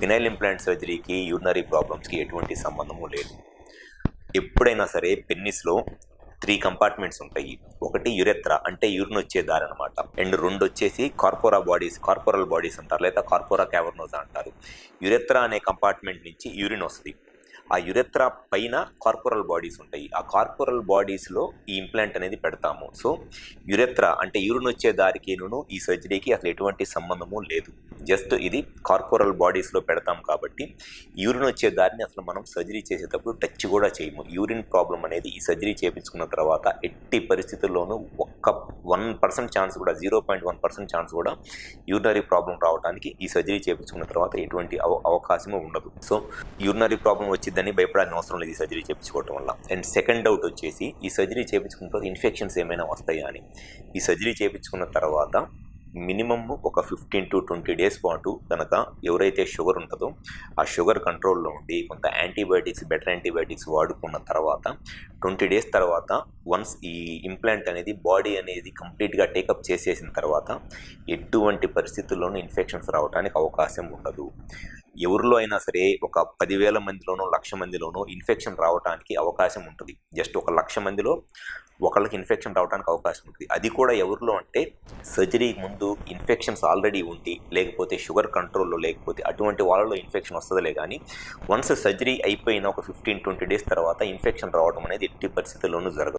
Phenyl implant సర్జరీకి urinary ప్రాబ్లమ్స్కి ఎటువంటి సంబంధము లేదు. ఎప్పుడైనా సరే పెన్నిస్లో 3 కంపార్ట్మెంట్స్ ఉంటాయి. ఒకటి యురెత్రా అంటే యూరిన్ వచ్చే దారి అనమాట. అండ్ 2 వచ్చేసి కార్పోరల్ బాడీస్ అంటారు, లేదా కార్పోరా క్యావర్నోసా అంటారు. యురెత్రా అనే కంపార్ట్మెంట్ నుంచి యూరిన్ వస్తుంది. ఆ యురెత్రా పైన కార్పోరల్ బాడీస్ ఉంటాయి. ఆ కార్పోరల్ బాడీస్లో ఈ ఇంప్లాంట్ అనేది పెడతాము. సో యురెత్రా అంటే యూరిన్ వచ్చే దారికి ఈ సర్జరీకి అసలు ఎటువంటి సంబంధము లేదు. జస్ట్ ఇది కార్పోరల్ బాడీస్లో పెడతాం కాబట్టి యూరిన్ వచ్చే దారిని అసలు మనం సర్జరీ చేసేటప్పుడు టచ్ కూడా చేయము. యూరిన్ ప్రాబ్లం అనేది ఈ సర్జరీ చేయించుకున్న తర్వాత ఎట్టి పరిస్థితుల్లోనూ 1% ఛాన్స్ కూడా 0.1% ఛాన్స్ కూడా యూరినరీ ప్రాబ్లం రావడానికి ఈ సర్జరీ చేయించుకున్న తర్వాత ఎటువంటి అవకాశము ఉండదు. సో యూరినరీ ప్రాబ్లం వచ్చిందని భయపడాల్సిన అవసరం లేదు ఈ సర్జరీ చేయించుకోవడం వల్ల. అండ్ సెకండ్ డౌట్ వచ్చేసి ఈ సర్జరీ చేయించుకున్న తర్వాత ఇన్ఫెక్షన్స్ ఏమైనా వస్తాయా అని. ఈ సర్జరీ చేయించుకున్న తర్వాత మినిమమ్ ఒక 15 to 20 డేస్ పాటు కనుక ఎవరైతే షుగర్ ఉంటుందో ఆ షుగర్ కంట్రోల్లో ఉండి కొంత బెటర్ యాంటీబయాటిక్స్ వాడుకున్న తర్వాత 20 డేస్ తర్వాత వన్స్ ఈ ఇంప్లాంట్ అనేది బాడీ అనేది కంప్లీట్గా టేకప్ చేసేసిన తర్వాత ఎటువంటి పరిస్థితుల్లోనూ ఇన్ఫెక్షన్స్ రావడానికి అవకాశం ఉండదు. ఎవరిలో అయినా సరే ఒక 10,000 మందిలోనో 1,00,000 మందిలోనో ఇన్ఫెక్షన్ రావడానికి అవకాశం ఉంటుంది. జస్ట్ ఒక 1,00,000 మందిలో ఒకళ్ళకి ఇన్ఫెక్షన్ రావడానికి అవకాశం ఉంటుంది. అది కూడా ఎవరిలో అంటే సర్జరీ ముందు ఇన్ఫెక్షన్స్ ఆల్రెడీ ఉండి లేకపోతే షుగర్ కంట్రోల్లో లేకపోతే అటువంటి వాళ్ళలో ఇన్ఫెక్షన్ వస్తుందిలే. కానీ వన్స్ సర్జరీ అయిపోయిన ఒక 15-20 డేస్ తర్వాత ఇన్ఫెక్షన్ రావడం అనేది ఎట్టి పరిస్థితుల్లోనూ జరగదు.